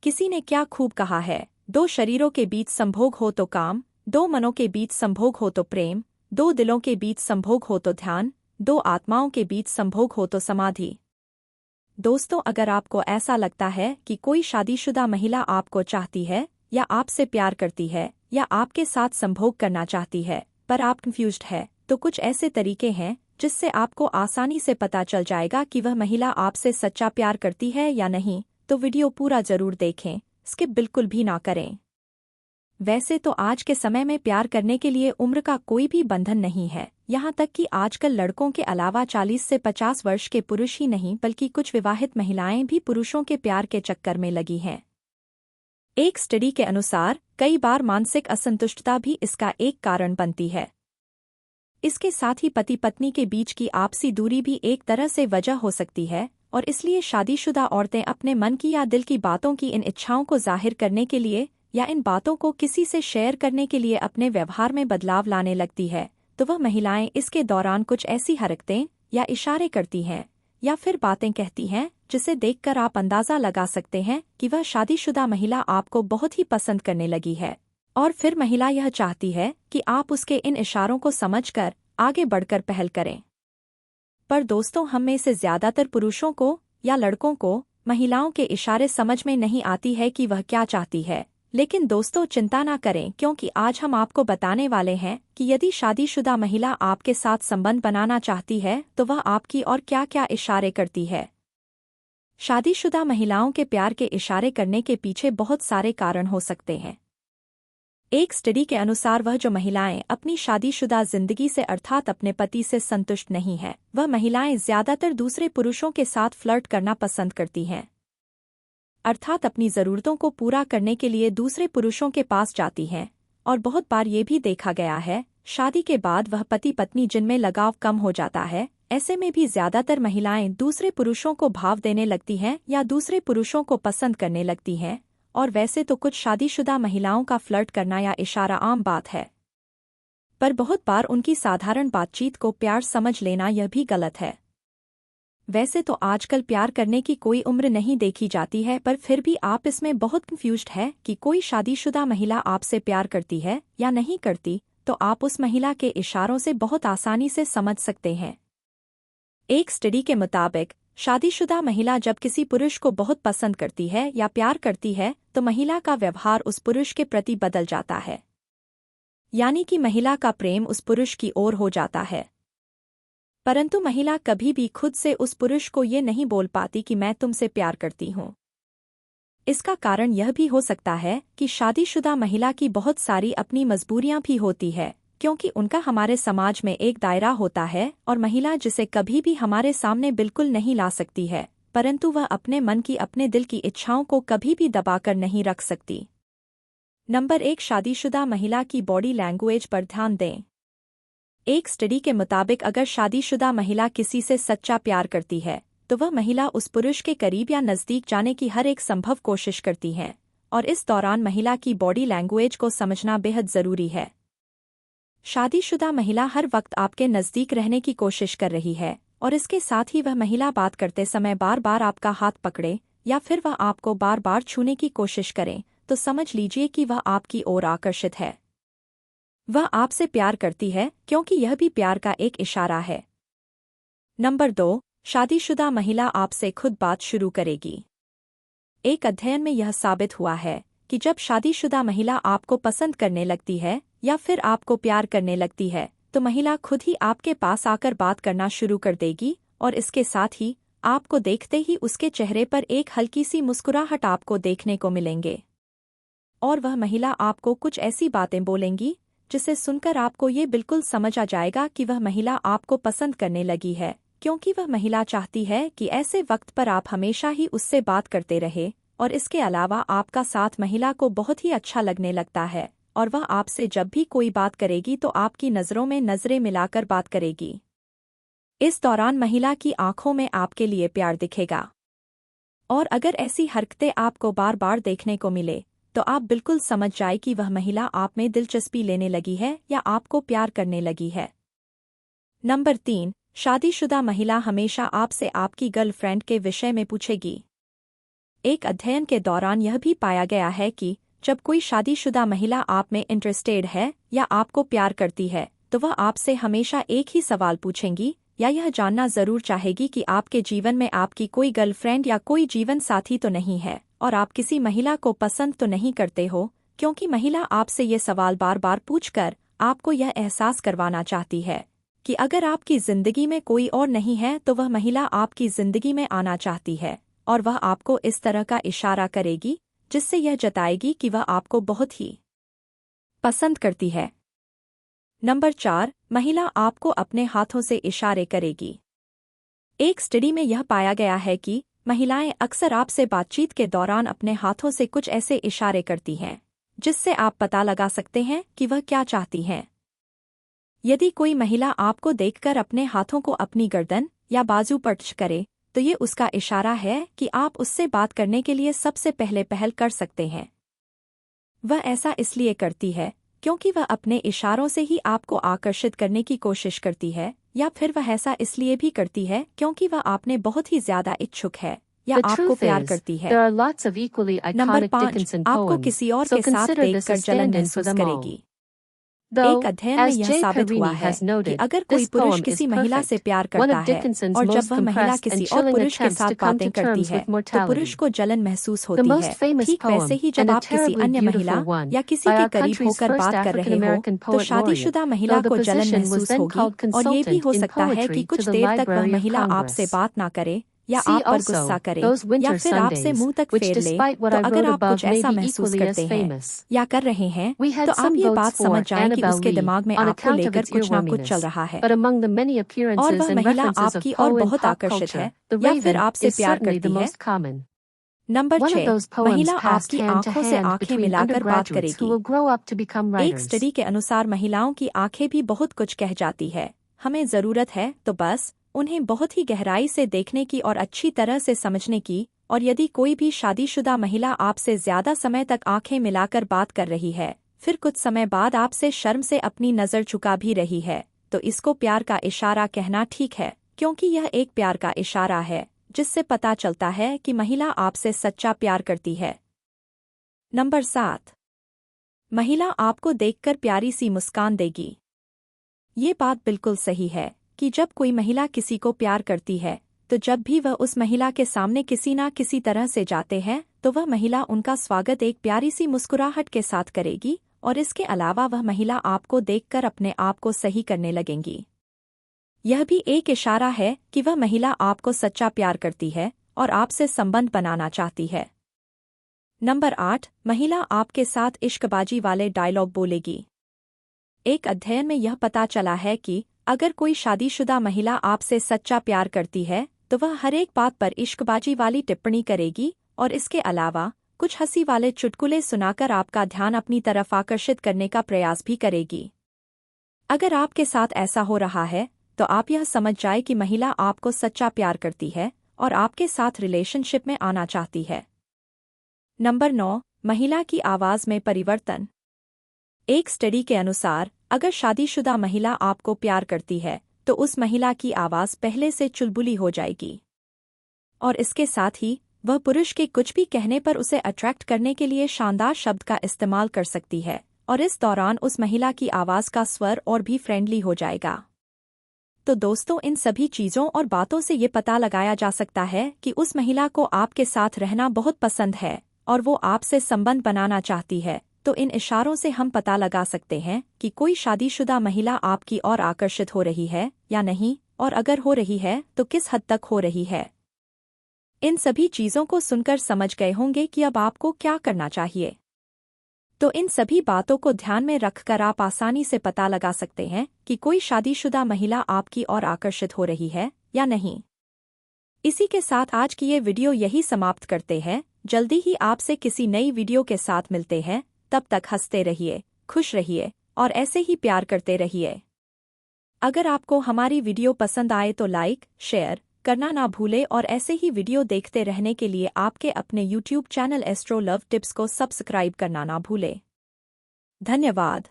किसी ने क्या खूब कहा है, दो शरीरों के बीच संभोग हो तो काम, दो मनों के बीच संभोग हो तो प्रेम, दो दिलों के बीच संभोग हो तो ध्यान, दो आत्माओं के बीच संभोग हो तो समाधि। दोस्तों, अगर आपको ऐसा लगता है कि कोई शादीशुदा महिला आपको चाहती है या आपसे प्यार करती है या आपके साथ संभोग करना चाहती है, पर आप कंफ्यूज्ड है, तो कुछ ऐसे तरीके हैं जिससे आपको आसानी से पता चल जाएगा कि वह महिला आपसे सच्चा प्यार करती है या नहीं। तो वीडियो पूरा जरूर देखें, स्किप बिल्कुल भी ना करें। वैसे तो आज के समय में प्यार करने के लिए उम्र का कोई भी बंधन नहीं है। यहाँ तक कि आजकल लड़कों के अलावा 40 से 50 वर्ष के पुरुष ही नहीं बल्कि कुछ विवाहित महिलाएं भी पुरुषों के प्यार के चक्कर में लगी हैं। एक स्टडी के अनुसार कई बार मानसिक असंतुष्टता भी इसका एक कारण बनती है। इसके साथ ही पति पत्नी के बीच की आपसी दूरी भी एक तरह से वजह हो सकती है, और इसलिए शादीशुदा औरतें अपने मन की या दिल की बातों की इन इच्छाओं को जाहिर करने के लिए या इन बातों को किसी से शेयर करने के लिए अपने व्यवहार में बदलाव लाने लगती है। तो वह महिलाएं इसके दौरान कुछ ऐसी हरकतें या इशारे करती हैं या फिर बातें कहती हैं जिसे देखकर आप अंदाजा लगा सकते हैं कि वह शादीशुदा महिला आपको बहुत ही पसंद करने लगी है, और फिर महिला यह चाहती है कि आप उसके इन इशारों को समझकर आगे बढ़कर पहल करें। पर दोस्तों, हम में से ज्यादातर पुरुषों को या लड़कों को महिलाओं के इशारे समझ में नहीं आती है कि वह क्या चाहती है। लेकिन दोस्तों, चिंता ना करें, क्योंकि आज हम आपको बताने वाले हैं कि यदि शादीशुदा महिला आपके साथ संबंध बनाना चाहती है तो वह आपकी और क्या क्या इशारे करती है। शादीशुदा महिलाओं के प्यार के इशारे करने के पीछे बहुत सारे कारण हो सकते हैं। एक स्टडी के अनुसार वह जो महिलाएं अपनी शादीशुदा जिंदगी से अर्थात अपने पति से संतुष्ट नहीं है, वह महिलाएं ज्यादातर दूसरे पुरुषों के साथ फ्लर्ट करना पसंद करती हैं, अर्थात अपनी जरूरतों को पूरा करने के लिए दूसरे पुरुषों के पास जाती हैं। और बहुत बार ये भी देखा गया है, शादी के बाद वह पति पत्नी जिनमें लगाव कम हो जाता है, ऐसे में भी ज्यादातर महिलाएं दूसरे पुरुषों को भाव देने लगती हैं या दूसरे पुरुषों को पसंद करने लगती हैं। और वैसे तो कुछ शादीशुदा महिलाओं का फ्लर्ट करना या इशारा आम बात है, पर बहुत बार उनकी साधारण बातचीत को प्यार समझ लेना यह भी गलत है। वैसे तो आजकल प्यार करने की कोई उम्र नहीं देखी जाती है, पर फिर भी आप इसमें बहुत कंफ्यूज्ड है कि कोई शादीशुदा महिला आपसे प्यार करती है या नहीं करती, तो आप उस महिला के इशारों से बहुत आसानी से समझ सकते हैं। एक स्टडी के मुताबिक शादीशुदा महिला जब किसी पुरुष को बहुत पसंद करती है या प्यार करती है तो महिला का व्यवहार उस पुरुष के प्रति बदल जाता है, यानी कि महिला का प्रेम उस पुरुष की ओर हो जाता है। परंतु महिला कभी भी खुद से उस पुरुष को ये नहीं बोल पाती कि मैं तुमसे प्यार करती हूँ। इसका कारण यह भी हो सकता है कि शादीशुदा महिला की बहुत सारी अपनी मजबूरियां भी होती है, क्योंकि उनका हमारे समाज में एक दायरा होता है और महिला जिसे कभी भी हमारे सामने बिल्कुल नहीं ला सकती है, परंतु वह अपने मन की अपने दिल की इच्छाओं को कभी भी दबाकर नहीं रख सकती। नंबर 1, शादीशुदा महिला की बॉडी लैंग्वेज पर ध्यान दें। एक स्टडी के मुताबिक अगर शादीशुदा महिला किसी से सच्चा प्यार करती है तो वह महिला उस पुरुष के करीब या नज़दीक जाने की हर एक संभव कोशिश करती है, और इस दौरान महिला की बॉडी लैंग्वेज को समझना बेहद ज़रूरी है। शादीशुदा महिला हर वक्त आपके नज़दीक रहने की कोशिश कर रही है, और इसके साथ ही वह महिला बात करते समय बार बार आपका हाथ पकड़े या फिर वह आपको बार बार छूने की कोशिश करे, तो समझ लीजिए कि वह आपकी ओर आकर्षित है। वह आपसे प्यार करती है, क्योंकि यह भी प्यार का एक इशारा है। नंबर 2, शादीशुदा महिला आपसे खुद बात शुरू करेगी। एक अध्ययन में यह साबित हुआ है कि जब शादीशुदा महिला आपको पसंद करने लगती है या फिर आपको प्यार करने लगती है तो महिला खुद ही आपके पास आकर बात करना शुरू कर देगी, और इसके साथ ही आपको देखते ही उसके चेहरे पर एक हल्की सी मुस्कुराहट आपको देखने को मिलेंगे, और वह महिला आपको कुछ ऐसी बातें बोलेंगी जिसे सुनकर आपको ये बिल्कुल समझ आ जाएगा कि वह महिला आपको पसंद करने लगी है, क्योंकि वह महिला चाहती है कि ऐसे वक्त पर आप हमेशा ही उससे बात करते रहे। और इसके अलावा आपका साथ महिला को बहुत ही अच्छा लगने लगता है, और वह आपसे जब भी कोई बात करेगी तो आपकी नज़रों में नज़रें मिलाकर बात करेगी। इस दौरान महिला की आंखों में आपके लिए प्यार दिखेगा, और अगर ऐसी हरकतें आपको बार बार देखने को मिले तो आप बिल्कुल समझ जाए कि वह महिला आप में दिलचस्पी लेने लगी है या आपको प्यार करने लगी है। नंबर 3, शादीशुदा महिला हमेशा आपसे आपकी गर्लफ्रेंड के विषय में पूछेगी। एक अध्ययन के दौरान यह भी पाया गया है कि जब कोई शादीशुदा महिला आप में इंटरेस्टेड है या आपको प्यार करती है तो वह आपसे हमेशा एक ही सवाल पूछेंगी या यह जानना जरूर चाहेगी कि आपके जीवन में आपकी कोई गर्लफ्रेंड या कोई जीवन साथी तो नहीं है और आप किसी महिला को पसंद तो नहीं करते हो, क्योंकि महिला आपसे ये सवाल बार बार पूछकर आपको यह एहसास करवाना चाहती है कि अगर आपकी जिंदगी में कोई और नहीं है तो वह महिला आपकी जिंदगी में आना चाहती है, और वह आपको इस तरह का इशारा करेगी जिससे यह जताएगी कि वह आपको बहुत ही पसंद करती है। नंबर 4, महिला आपको अपने हाथों से इशारे करेगी। एक स्टडी में यह पाया गया है कि महिलाएं अक्सर आपसे बातचीत के दौरान अपने हाथों से कुछ ऐसे इशारे करती हैं जिससे आप पता लगा सकते हैं कि वह क्या चाहती हैं। यदि कोई महिला आपको देखकर अपने हाथों को अपनी गर्दन या बाजू पर टच करे तो ये उसका इशारा है कि आप उससे बात करने के लिए सबसे पहले पहल कर सकते हैं। वह ऐसा इसलिए करती है क्योंकि वह अपने इशारों से ही आपको आकर्षित करने की कोशिश करती है, या फिर वह ऐसा इसलिए भी करती है क्योंकि वह आपने बहुत ही ज्यादा इच्छुक है या आपको प्यार करती है। नंबर 5, आपको किसी और के साथ देखकर जलन महसूस करेगी। एक अध्ययन में यह साबित हुआ है कि अगर कोई पुरुष किसी महिला से प्यार करता है और जब वह महिला किसी और पुरुष के साथ बातें करती है तो पुरुष को जलन महसूस होती है। ठीक वैसे ही जब आप किसी अन्य महिला या किसी के करीब होकर बात कर रहे हो तो शादीशुदा महिला को जलन महसूस होगी, और ये भी हो सकता है कि कुछ देर तक वह महिला आपसे बात ना करे या आप पर गुस्सा करे या फिर आपसे मुंह तक फेर ले। तो अगर आप कुछ ऐसा महसूस करते हैं या कर रहे हैं तो आप ये बात समझ जाएं कि उसके दिमाग में आपको लेकर कुछ ना कुछ चल रहा है और वह महिला आपकी और बहुत आकर्षित है या फिर आपसे प्यार करती है। नंबर 6, महिला आपकी आंखों से आंखें मिलाकर बात करेगी। एक स्टडी के अनुसार महिलाओं की आंखें भी बहुत कुछ कह जाती है। हमें जरूरत है तो बस उन्हें बहुत ही गहराई से देखने की और अच्छी तरह से समझने की, और यदि कोई भी शादीशुदा महिला आपसे ज्यादा समय तक आंखें मिलाकर बात कर रही है फिर कुछ समय बाद आपसे शर्म से अपनी नज़र झुका भी रही है तो इसको प्यार का इशारा कहना ठीक है, क्योंकि यह एक प्यार का इशारा है जिससे पता चलता है कि महिला आपसे सच्चा प्यार करती है। नंबर 7, महिला आपको देखकर प्यारी सी मुस्कान देगी। ये बात बिल्कुल सही है कि जब कोई महिला किसी को प्यार करती है तो जब भी वह उस महिला के सामने किसी ना किसी तरह से जाते हैं तो वह महिला उनका स्वागत एक प्यारी सी मुस्कुराहट के साथ करेगी, और इसके अलावा वह महिला आपको देखकर अपने आप को सही करने लगेंगी। यह भी एक इशारा है कि वह महिला आपको सच्चा प्यार करती है और आपसे संबंध बनाना चाहती है। नंबर 8, महिला आपके साथ इश्कबाजी वाले डायलॉग बोलेगी। एक अध्ययन में यह पता चला है कि अगर कोई शादीशुदा महिला आपसे सच्चा प्यार करती है तो वह हर एक बात पर इश्कबाजी वाली टिप्पणी करेगी और इसके अलावा कुछ हंसी वाले चुटकुले सुनाकर आपका ध्यान अपनी तरफ आकर्षित करने का प्रयास भी करेगी। अगर आपके साथ ऐसा हो रहा है तो आप यह समझ जाए कि महिला आपको सच्चा प्यार करती है और आपके साथ रिलेशनशिप में आना चाहती है। नंबर 9, महिला की आवाज में परिवर्तन। एक स्टडी के अनुसार अगर शादीशुदा महिला आपको प्यार करती है तो उस महिला की आवाज पहले से चुलबुली हो जाएगी, और इसके साथ ही वह पुरुष के कुछ भी कहने पर उसे अट्रैक्ट करने के लिए शानदार शब्द का इस्तेमाल कर सकती है, और इस दौरान उस महिला की आवाज का स्वर और भी फ्रेंडली हो जाएगा। तो दोस्तों, इन सभी चीजों और बातों से ये पता लगाया जा सकता है कि उस महिला को आपके साथ रहना बहुत पसंद है और वो आपसे संबंध बनाना चाहती है। तो इन इशारों से हम पता लगा सकते हैं कि कोई शादीशुदा महिला आपकी ओर आकर्षित हो रही है या नहीं, और अगर हो रही है तो किस हद तक हो रही है। इन सभी चीजों को सुनकर समझ गए होंगे कि अब आपको क्या करना चाहिए। तो इन सभी बातों को ध्यान में रखकर आप आसानी से पता लगा सकते हैं कि कोई शादीशुदा महिला आपकी ओर आकर्षित हो रही है या नहीं। इसी के साथ आज की ये वीडियो यही समाप्त करते हैं। जल्दी ही आपसे किसी नई वीडियो के साथ मिलते हैं। तब तक हंसते रहिए, खुश रहिए और ऐसे ही प्यार करते रहिए। अगर आपको हमारी वीडियो पसंद आए तो लाइक, शेयर करना ना भूले, और ऐसे ही वीडियो देखते रहने के लिए आपके अपने YouTube channel astro love tips को सब्सक्राइब करना ना भूले। धन्यवाद।